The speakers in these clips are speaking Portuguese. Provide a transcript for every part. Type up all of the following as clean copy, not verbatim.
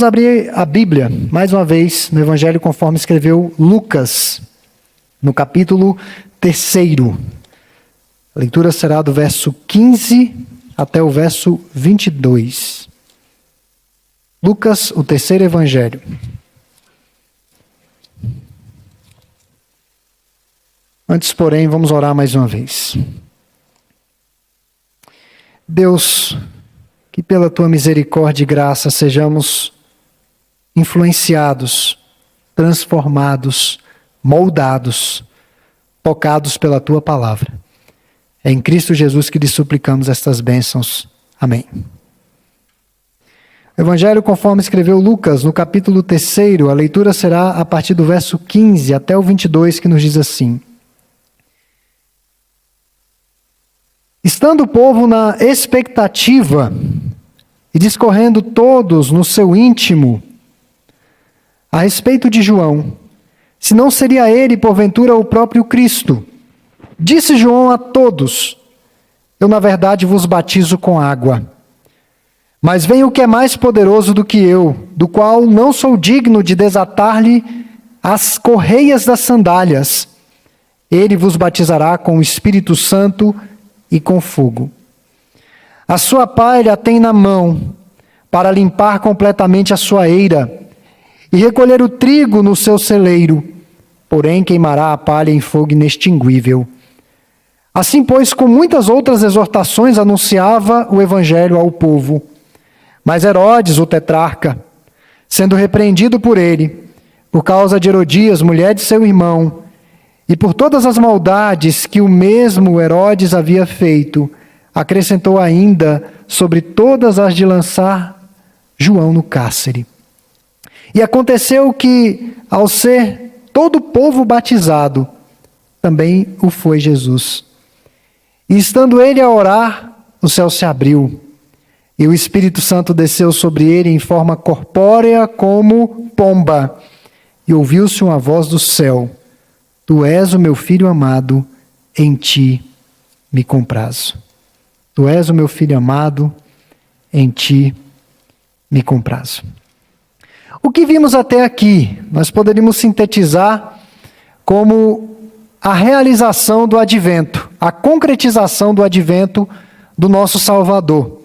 Vamos abrir a Bíblia, mais uma vez, no Evangelho conforme escreveu Lucas, no capítulo 3. A leitura será do verso 15 até o verso 22. Lucas, o 3º Evangelho. Antes, porém, vamos orar mais uma vez. Deus, que pela Tua misericórdia e graça sejamos influenciados, transformados, moldados, tocados pela Tua palavra. É em Cristo Jesus que lhe suplicamos estas bênçãos. Amém. O Evangelho conforme escreveu Lucas, no capítulo 3, a leitura será a partir do verso 15 até o 22, que nos diz assim: Estando o povo na expectativa e discorrendo todos no seu íntimo a respeito de João, se não seria ele, porventura, o próprio Cristo, disse João a todos: Eu, na verdade, vos batizo com água. Mas vem o que é mais poderoso do que eu, do qual não sou digno de desatar-lhe as correias das sandálias. Ele vos batizará com o Espírito Santo e com fogo. A sua pá ele a tem na mão, para limpar completamente a sua eira, e recolher o trigo no seu celeiro, porém queimará a palha em fogo inextinguível. Assim, pois, com muitas outras exortações anunciava o evangelho ao povo. Mas Herodes, o tetrarca, sendo repreendido por ele, por causa de Herodias, mulher de seu irmão, e por todas as maldades que o mesmo Herodes havia feito, acrescentou ainda sobre todas as de lançar João no cárcere. E aconteceu que, ao ser todo o povo batizado, também o foi Jesus. E estando ele a orar, o céu se abriu, e o Espírito Santo desceu sobre ele em forma corpórea como pomba, e ouviu-se uma voz do céu: Tu és o meu filho amado, em ti me comprazo. Tu és o meu filho amado, em ti me comprazo. O que vimos até aqui, nós poderíamos sintetizar como a realização do advento, a concretização do advento do nosso Salvador.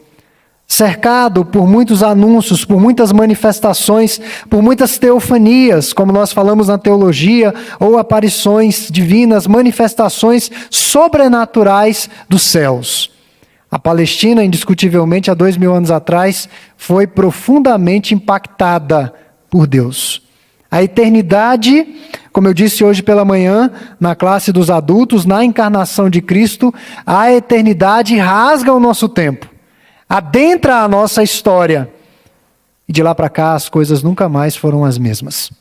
Cercado por muitos anúncios, por muitas manifestações, por muitas teofanias, como nós falamos na teologia, ou aparições divinas, manifestações sobrenaturais dos céus. A Palestina, indiscutivelmente, há 2000 anos atrás, foi profundamente impactada por Deus. A eternidade, como eu disse hoje pela manhã, na classe dos adultos, na encarnação de Cristo, a eternidade rasga o nosso tempo, adentra a nossa história. E de lá para cá as coisas nunca mais foram as mesmas.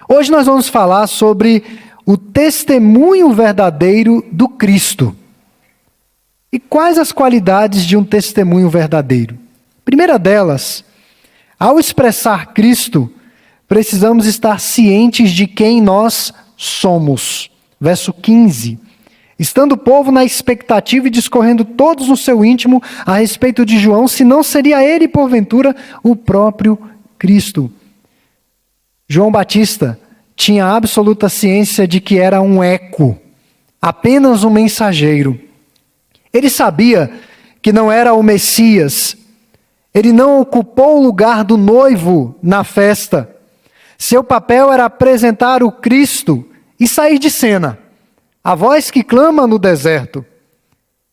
Hoje nós vamos falar sobre o testemunho verdadeiro do Cristo. E quais as qualidades de um testemunho verdadeiro? Primeira delas, ao expressar Cristo, precisamos estar cientes de quem nós somos. Verso 15. Estando o povo na expectativa e discorrendo todos no seu íntimo a respeito de João, se não seria ele, porventura, o próprio Cristo. João Batista tinha absoluta ciência de que era um eco, apenas um mensageiro. Ele sabia que não era o Messias. Ele não ocupou o lugar do noivo na festa. Seu papel era apresentar o Cristo e sair de cena. A voz que clama no deserto.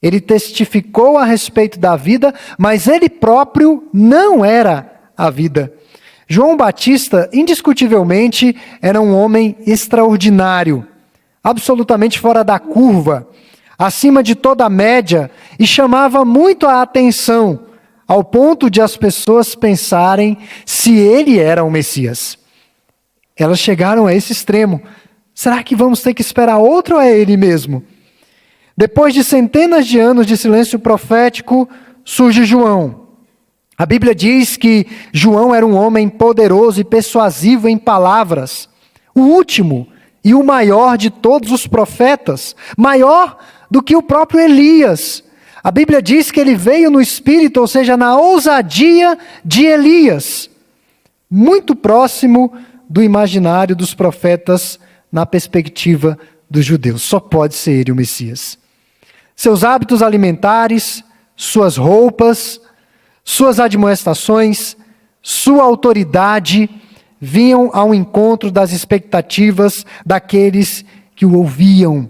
Ele testificou a respeito da vida, mas ele próprio não era a vida. João Batista, indiscutivelmente, era um homem extraordinário, absolutamente fora da curva, acima de toda a média, e chamava muito a atenção, ao ponto de as pessoas pensarem se ele era o Messias. Elas chegaram a esse extremo. Será que vamos ter que esperar outro ou é ele mesmo? Depois de centenas de anos de silêncio profético, surge João. A Bíblia diz que João era um homem poderoso e persuasivo em palavras. O último e o maior de todos os profetas. Maior do que o próprio Elias. A Bíblia diz que ele veio no espírito, ou seja, na ousadia de Elias. muito próximo do imaginário dos profetas na perspectiva dos judeus. Só pode ser ele o Messias. Seus hábitos alimentares, suas roupas, suas admoestações, sua autoridade vinham ao encontro das expectativas daqueles que o ouviam.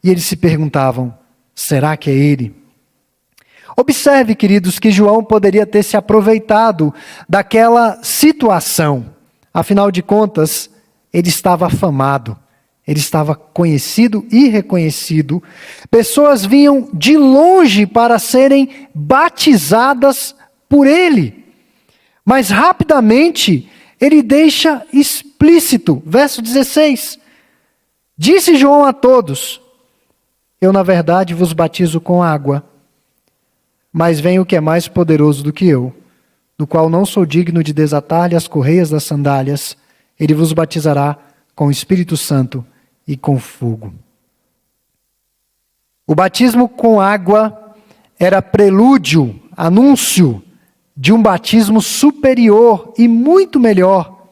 E eles se perguntavam, será que é ele? Observe, queridos, que João poderia ter se aproveitado daquela situação. Afinal de contas, ele estava afamado, ele estava conhecido e reconhecido. Pessoas vinham de longe para serem batizadas por ele. Mas rapidamente, ele deixa explícito, verso 16. Disse João a todos, eu na verdade vos batizo com água, mas vem o que é mais poderoso do que eu, do qual não sou digno de desatar-lhe as correias das sandálias. Ele vos batizará com o Espírito Santo e com fogo. O batismo com água era prelúdio, anúncio de um batismo superior e muito melhor.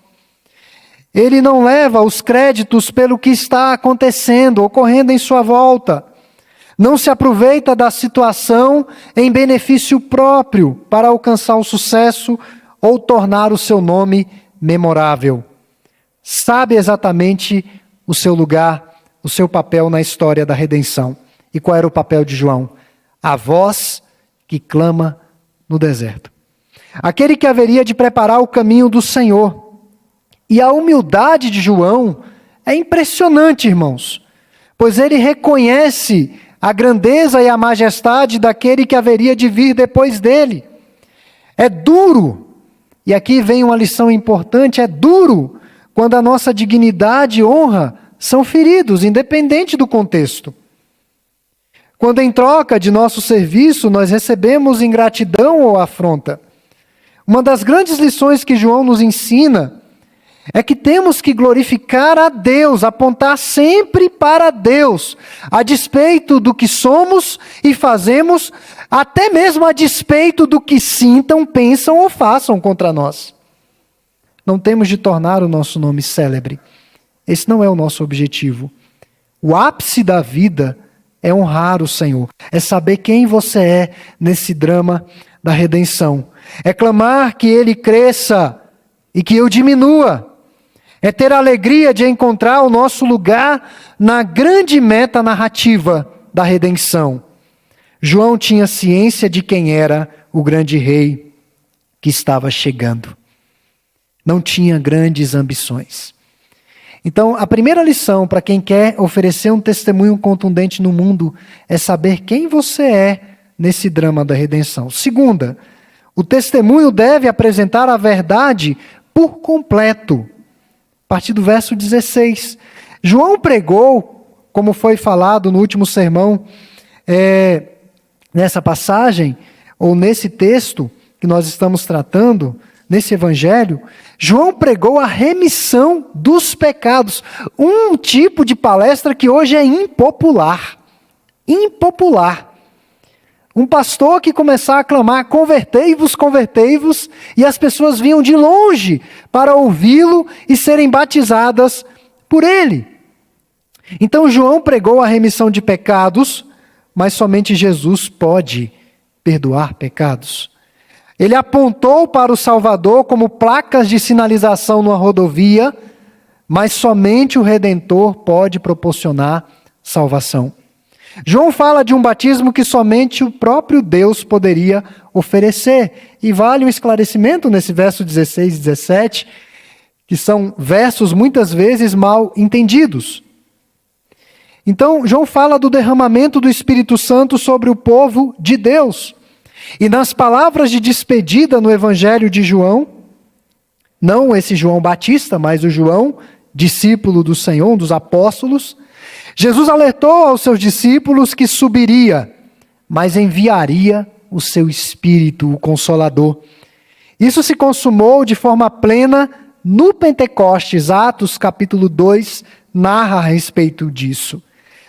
Ele não leva os créditos pelo que está acontecendo, ocorrendo em sua volta. Não se aproveita da situação em benefício próprio para alcançar o sucesso ou tornar o seu nome memorável. Sabe exatamente o seu lugar, o seu papel na história da redenção. E qual era o papel de João? A voz que clama no deserto. Aquele que haveria de preparar o caminho do Senhor. E a humildade de João é impressionante, irmãos, pois ele reconhece a grandeza e a majestade daquele que haveria de vir depois dele. É duro, e aqui vem uma lição importante, é duro quando a nossa dignidade e honra são feridos, independente do contexto. Quando em troca de nosso serviço nós recebemos ingratidão ou afronta. Uma das grandes lições que João nos ensina é que temos que glorificar a Deus, apontar sempre para Deus, a despeito do que somos e fazemos, até mesmo a despeito do que sintam, pensam ou façam contra nós. Não temos de tornar o nosso nome célebre. Esse não é o nosso objetivo. O ápice da vida é honrar o Senhor, é saber quem você é nesse drama da redenção. É clamar que Ele cresça e que eu diminua. É ter a alegria de encontrar o nosso lugar na grande meta narrativa da redenção. João tinha ciência de quem era o grande rei que estava chegando. Não tinha grandes ambições. Então, a primeira lição para quem quer oferecer um testemunho contundente no mundo é saber quem você é nesse drama da redenção. Segunda, o testemunho deve apresentar a verdade por completo. A partir do verso 16. João pregou, como foi falado no último sermão, nessa passagem, ou nesse texto que nós estamos tratando, nesse evangelho, João pregou a remissão dos pecados. Um tipo de palestra que hoje é impopular. Impopular. Um pastor que começar a clamar, convertei-vos, convertei-vos, e as pessoas vinham de longe para ouvi-lo e serem batizadas por ele. Então João pregou a remissão de pecados, mas somente Jesus pode perdoar pecados. Ele apontou para o Salvador como placas de sinalização numa rodovia, mas somente o Redentor pode proporcionar salvação. João fala de um batismo que somente o próprio Deus poderia oferecer. E vale um esclarecimento nesse verso 16 e 17, que são versos muitas vezes mal entendidos. Então, João fala do derramamento do Espírito Santo sobre o povo de Deus. E nas palavras de despedida no Evangelho de João, não esse João Batista, mas o João, discípulo do Senhor, um dos apóstolos, Jesus alertou aos seus discípulos que subiria, mas enviaria o seu Espírito, o Consolador. Isso se consumou de forma plena no Pentecostes. Atos capítulo 2 narra a respeito disso.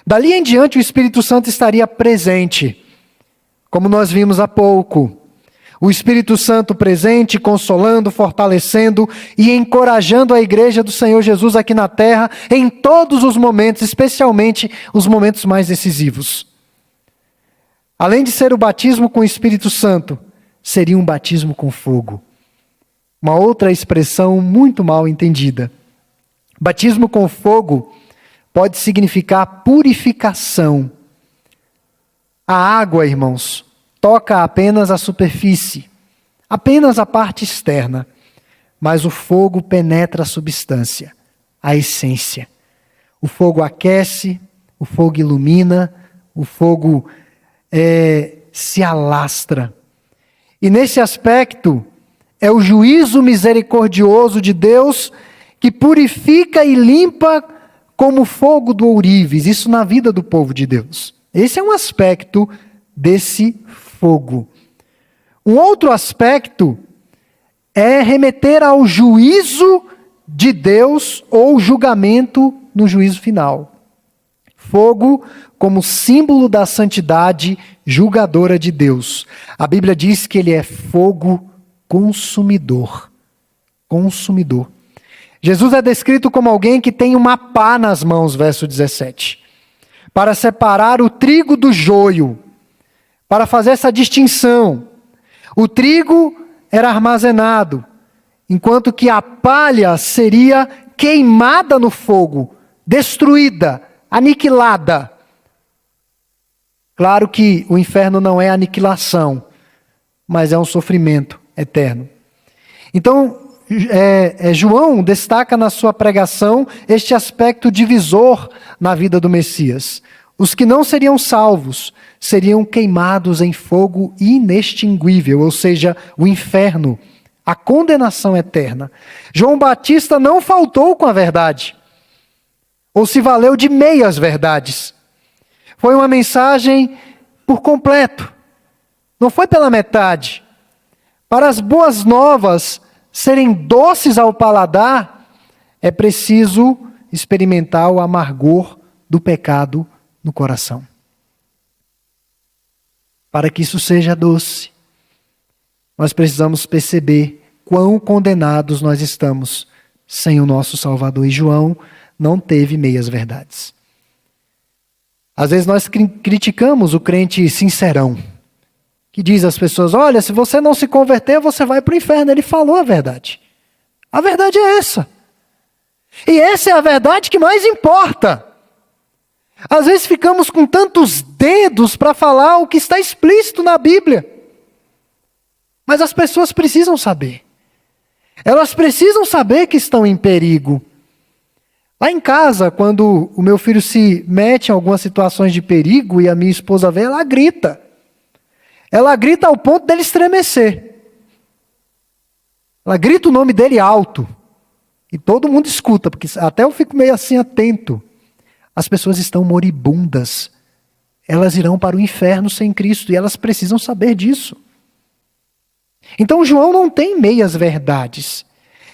Dali em diante o Espírito Santo estaria presente, como nós vimos há pouco. O Espírito Santo presente, consolando, fortalecendo e encorajando a igreja do Senhor Jesus aqui na terra em todos os momentos, especialmente os momentos mais decisivos. Além de ser o batismo com o Espírito Santo, seria um batismo com fogo. Uma outra expressão muito mal entendida. Batismo com fogo pode significar purificação. A água, irmãos, toca apenas a superfície, apenas a parte externa, mas o fogo penetra a substância, a essência. O fogo aquece, o fogo ilumina, o fogo se alastra. E nesse aspecto, é o juízo misericordioso de Deus que purifica e limpa como o fogo do ourives, isso na vida do povo de Deus. Esse é um aspecto desse fogo. Um outro aspecto é remeter ao juízo de Deus ou julgamento no juízo final. Fogo como símbolo da santidade julgadora de Deus. A Bíblia diz que ele é fogo consumidor. Consumidor. Jesus é descrito como alguém que tem uma pá nas mãos, verso 17, para separar o trigo do joio, para fazer essa distinção. O trigo era armazenado, enquanto que a palha seria queimada no fogo, destruída, aniquilada. Claro que o inferno não é aniquilação, mas é um sofrimento eterno. Então, João destaca na sua pregação este aspecto divisor na vida do Messias. Os que não seriam salvos seriam queimados em fogo inextinguível, ou seja, o inferno, a condenação eterna. João Batista não faltou com a verdade, ou se valeu de meias verdades. Foi uma mensagem por completo, não foi pela metade. Para as boas novas serem doces ao paladar, é preciso experimentar o amargor do pecado no coração. Para que isso seja doce, nós precisamos perceber quão condenados nós estamos sem o nosso Salvador. E João não teve meias verdades. Às vezes nós criticamos o crente sincerão, que diz às pessoas: olha, se você não se converter, você vai para o inferno. Ele falou a verdade. A verdade é essa. E essa é a verdade que mais importa. Às vezes ficamos com tantos dedos para falar o que está explícito na Bíblia. Mas as pessoas precisam saber. Elas precisam saber que estão em perigo. Lá em casa, quando o meu filho se mete em algumas situações de perigo e a minha esposa vê, ela grita. Ela grita ao ponto dele estremecer. Ela grita o nome dele alto. E todo mundo escuta, porque até eu fico meio assim atento. As pessoas estão moribundas. Elas irão para o inferno sem Cristo e elas precisam saber disso. Então João não tem meias verdades.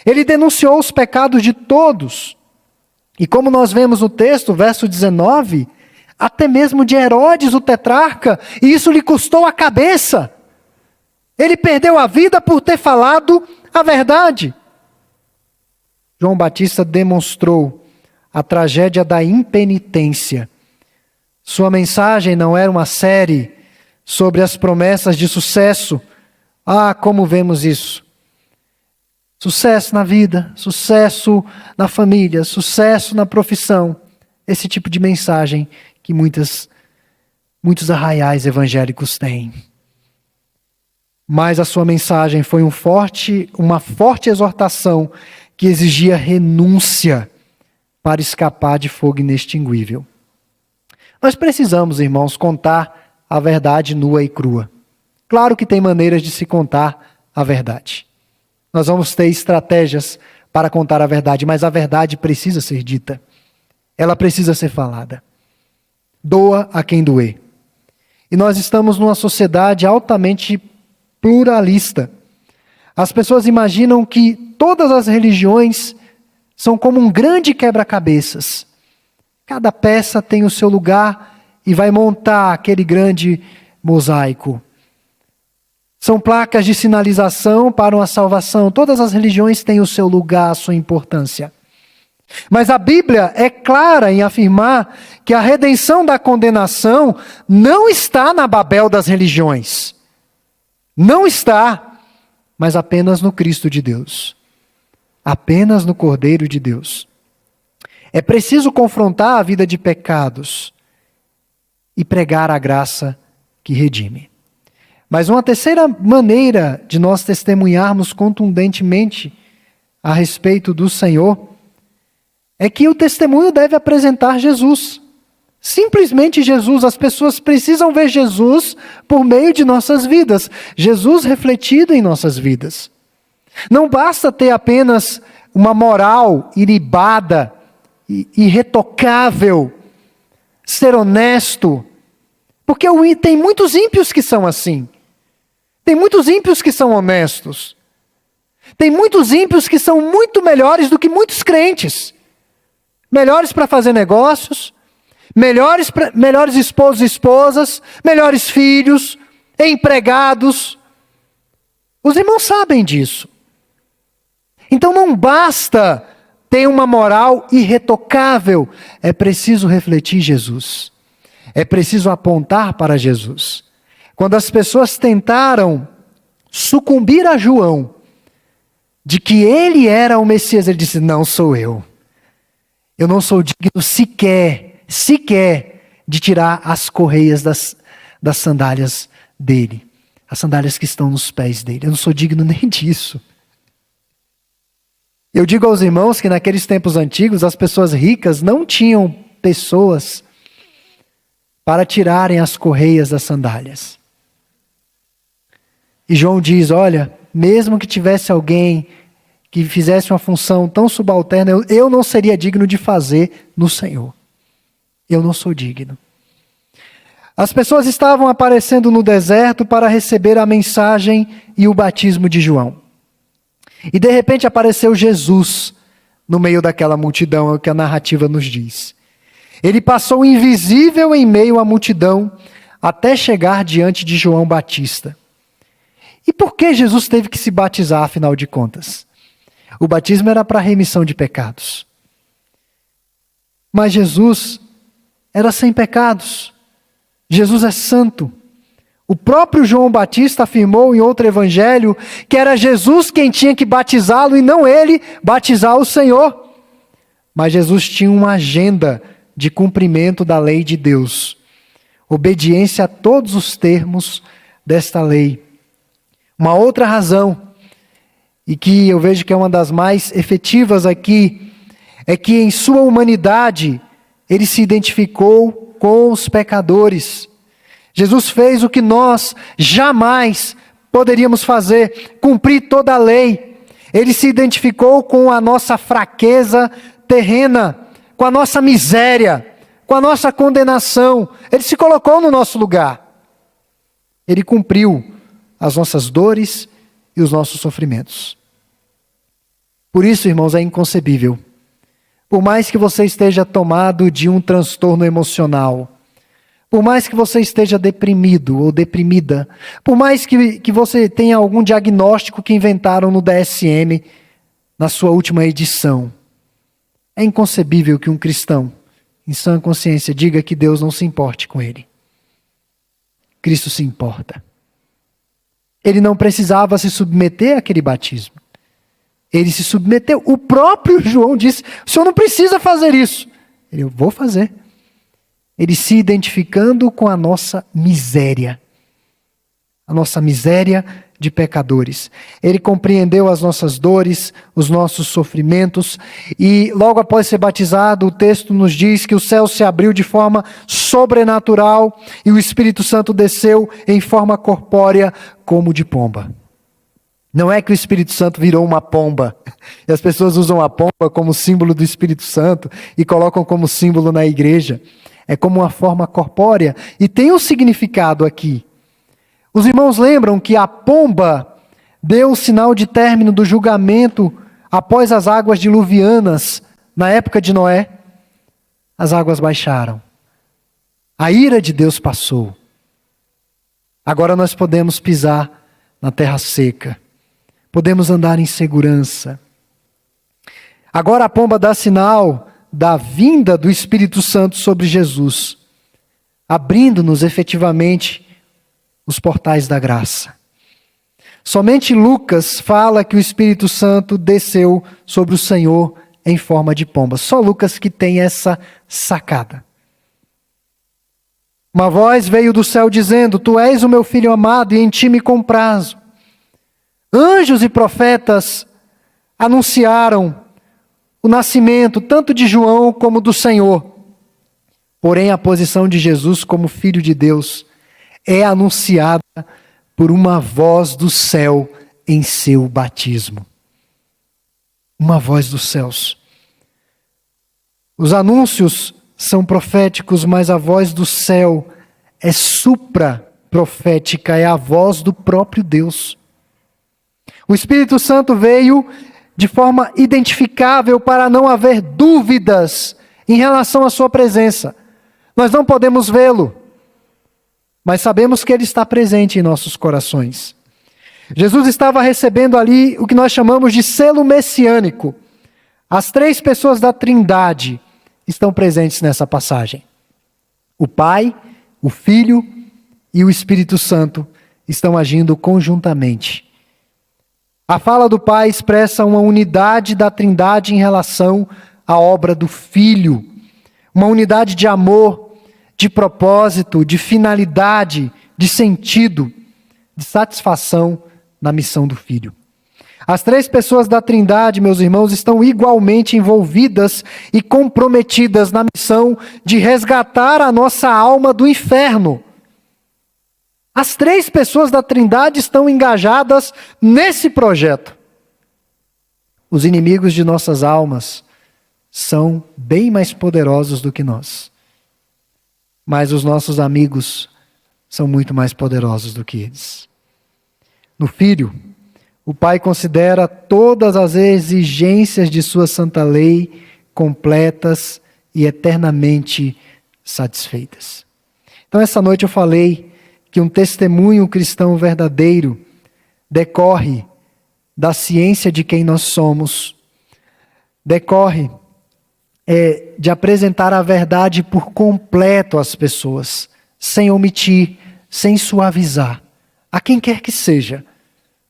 Ele denunciou os pecados de todos. E como nós vemos no texto, verso 19, até mesmo de Herodes, o tetrarca, e isso lhe custou a cabeça. Ele perdeu a vida por ter falado a verdade. João Batista demonstrou a tragédia da impenitência. Sua mensagem não era uma série sobre as promessas de sucesso. Ah, como vemos isso. Sucesso na vida, sucesso na família, sucesso na profissão. Esse tipo de mensagem que muitos arraiais evangélicos têm. Mas a sua mensagem foi uma forte exortação que exigia renúncia para escapar de fogo inextinguível. Nós precisamos, irmãos, contar a verdade nua e crua. Claro que tem maneiras de se contar a verdade. Nós vamos ter estratégias para contar a verdade, mas a verdade precisa ser dita. Ela precisa ser falada. Doa a quem doer. E nós estamos numa sociedade altamente pluralista. As pessoas imaginam que todas as religiões são como um grande quebra-cabeças. Cada peça tem o seu lugar e vai montar aquele grande mosaico. São placas de sinalização para uma salvação. Todas as religiões têm o seu lugar, a sua importância. Mas a Bíblia é clara em afirmar que a redenção da condenação não está na Babel das religiões. Não está, mas apenas no Cristo de Deus. Apenas no Cordeiro de Deus. É preciso confrontar a vida de pecados e pregar a graça que redime. Mas uma terceira maneira de nós testemunharmos contundentemente a respeito do Senhor é que o testemunho deve apresentar Jesus. Simplesmente Jesus. As pessoas precisam ver Jesus por meio de nossas vidas. Jesus refletido em nossas vidas. Não basta ter apenas uma moral ilibada, irretocável, ser honesto. Porque tem muitos ímpios que são assim. Tem muitos ímpios que são honestos. Tem muitos ímpios que são muito melhores do que muitos crentes. Melhores para fazer negócios, melhores esposos e esposas, melhores filhos, empregados. Os irmãos sabem disso. Então não basta ter uma moral irretocável. É preciso refletir Jesus. É preciso apontar para Jesus. Quando as pessoas tentaram sucumbir a João, de que ele era o Messias, ele disse, não sou eu. Eu não sou digno sequer de tirar as correias das sandálias dele. As sandálias que estão nos pés dele. Eu não sou digno nem disso. Eu digo aos irmãos que naqueles tempos antigos, as pessoas ricas não tinham pessoas para tirarem as correias das sandálias. E João diz, olha, mesmo que tivesse alguém que fizesse uma função tão subalterna, eu não seria digno de fazer no Senhor. Eu não sou digno. As pessoas estavam aparecendo no deserto para receber a mensagem e o batismo de João. E de repente apareceu Jesus no meio daquela multidão, é o que a narrativa nos diz. Ele passou invisível em meio à multidão até chegar diante de João Batista. E por que Jesus teve que se batizar, afinal de contas? O batismo era para a remissão de pecados. Mas Jesus era sem pecados. Jesus é santo. O próprio João Batista afirmou em outro evangelho que era Jesus quem tinha que batizá-lo e não ele batizar o Senhor. Mas Jesus tinha uma agenda de cumprimento da lei de Deus. Obediência a todos os termos desta lei. Uma outra razão, e que eu vejo que é uma das mais efetivas aqui, é que em sua humanidade ele se identificou com os pecadores. Jesus fez o que nós jamais poderíamos fazer, cumprir toda a lei. Ele se identificou com a nossa fraqueza terrena, com a nossa miséria, com a nossa condenação. Ele se colocou no nosso lugar. Ele cumpriu as nossas dores e os nossos sofrimentos. Por isso, irmãos, é inconcebível. Por mais que você esteja tomado de um transtorno emocional, por mais que você esteja deprimido ou deprimida, por mais que você tenha algum diagnóstico que inventaram no DSM, na sua última edição, é inconcebível que um cristão, em sã consciência, diga que Deus não se importe com ele. Cristo se importa. Ele não precisava se submeter àquele batismo. Ele se submeteu. O próprio João disse, o senhor não precisa fazer isso. Eu vou fazer. Ele se identificando com a nossa miséria. A nossa miséria de pecadores. Ele compreendeu as nossas dores, os nossos sofrimentos, e logo após ser batizado, o texto nos diz que o céu se abriu de forma sobrenatural e o Espírito Santo desceu em forma corpórea como de pomba. Não é que o Espírito Santo virou uma pomba. E as pessoas usam a pomba como símbolo do Espírito Santo e colocam como símbolo na igreja. É como uma forma corpórea e tem um significado aqui. Os irmãos lembram que a pomba deu o sinal de término do julgamento após as águas diluvianas, na época de Noé? As águas baixaram. A ira de Deus passou. Agora nós podemos pisar na terra seca. Podemos andar em segurança. Agora a pomba dá sinal da vinda do Espírito Santo sobre Jesus, abrindo-nos efetivamente os portais da graça. Somente Lucas fala que o Espírito Santo desceu sobre o Senhor em forma de pomba. Só Lucas que tem essa sacada. Uma voz veio do céu dizendo: Tu és o meu filho amado e em ti me comprazo. Anjos e profetas anunciaram o nascimento tanto de João como do Senhor. Porém, a posição de Jesus como Filho de Deus é anunciada por uma voz do céu em seu batismo. Uma voz dos céus. Os anúncios são proféticos, mas a voz do céu é supra-profética, é a voz do próprio Deus. O Espírito Santo veio de forma identificável para não haver dúvidas em relação à sua presença. Nós não podemos vê-lo, mas sabemos que ele está presente em nossos corações. Jesus estava recebendo ali o que nós chamamos de selo messiânico. As 3 pessoas da Trindade estão presentes nessa passagem. O Pai, o Filho e o Espírito Santo estão agindo conjuntamente. A fala do Pai expressa uma unidade da Trindade em relação à obra do Filho. Uma unidade de amor, de propósito, de finalidade, de sentido, de satisfação na missão do Filho. As 3 pessoas da Trindade, meus irmãos, estão igualmente envolvidas e comprometidas na missão de resgatar a nossa alma do inferno. As 3 pessoas da Trindade estão engajadas nesse projeto. Os inimigos de nossas almas são bem mais poderosos do que nós. Mas os nossos amigos são muito mais poderosos do que eles. No Filho, o Pai considera todas as exigências de sua santa lei completas e eternamente satisfeitas. Então, essa noite eu falei que um testemunho cristão verdadeiro decorre da ciência de quem nós somos, decorre de apresentar a verdade por completo às pessoas, sem omitir, sem suavizar. A quem quer que seja,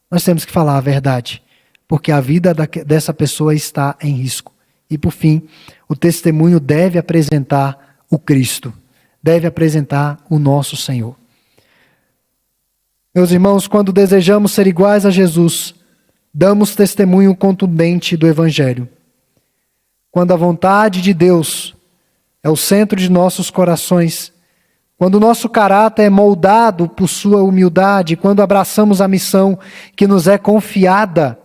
nós temos que falar a verdade, porque a vida dessa pessoa está em risco. E por fim, o testemunho deve apresentar o Cristo, deve apresentar o nosso Senhor. Meus irmãos, quando desejamos ser iguais a Jesus, damos testemunho contundente do Evangelho. Quando a vontade de Deus é o centro de nossos corações, quando o nosso caráter é moldado por sua humildade, quando abraçamos a missão que nos é confiada,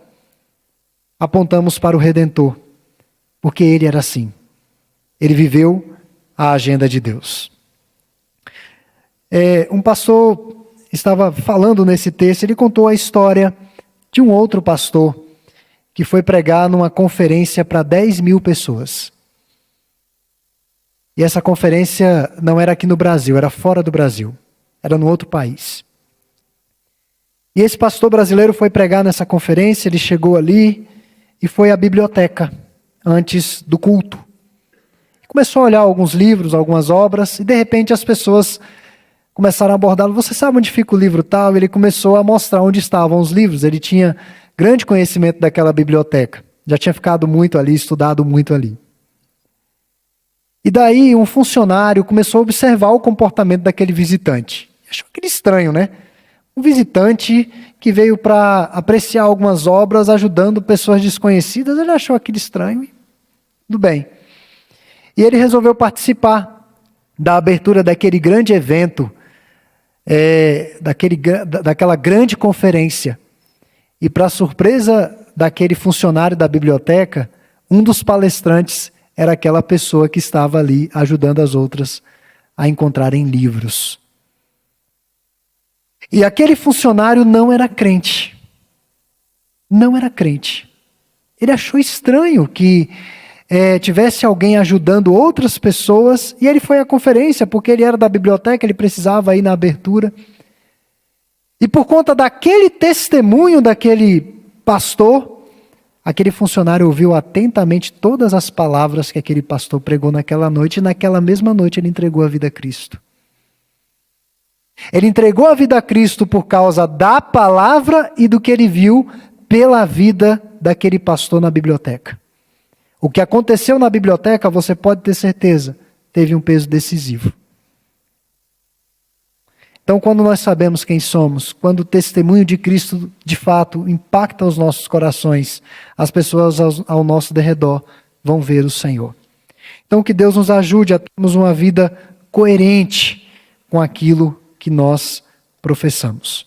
apontamos para o Redentor, porque ele era assim. Ele viveu a agenda de Deus. Um pastor estava falando nesse texto, ele contou a história de um outro pastor que foi pregar numa conferência para 10.000 pessoas. E essa conferência não era aqui no Brasil, era fora do Brasil, era no outro país. E esse pastor brasileiro foi pregar nessa conferência, ele chegou ali e foi à biblioteca antes do culto. Começou a olhar alguns livros, algumas obras, e de repente as pessoas começaram a abordá-lo. Você sabe onde fica o livro tal? Ele começou a mostrar onde estavam os livros. Ele tinha grande conhecimento daquela biblioteca. Já tinha ficado muito ali, estudado muito ali. E daí um funcionário começou a observar o comportamento daquele visitante. Achou aquele estranho, né? Um visitante que veio para apreciar algumas obras, ajudando pessoas desconhecidas. Ele achou aquilo estranho. Tudo bem. E ele resolveu participar da abertura daquele grande evento, daquela grande conferência. E para surpresa daquele funcionário da biblioteca, um dos palestrantes era aquela pessoa que estava ali ajudando as outras a encontrarem livros. E aquele funcionário não era crente. Não era crente. Ele achou estranho que tivesse alguém ajudando outras pessoas, e ele foi à conferência, porque ele era da biblioteca, ele precisava ir na abertura. E por conta daquele testemunho daquele pastor, aquele funcionário ouviu atentamente todas as palavras que aquele pastor pregou naquela noite, e naquela mesma noite ele entregou a vida a Cristo. Ele entregou a vida a Cristo por causa da palavra e do que ele viu pela vida daquele pastor na biblioteca. O que aconteceu na biblioteca, você pode ter certeza, teve um peso decisivo. Então, quando nós sabemos quem somos, quando o testemunho de Cristo, de fato, impacta os nossos corações, as pessoas ao nosso derredor vão ver o Senhor. Então, que Deus nos ajude a termos uma vida coerente com aquilo que nós professamos.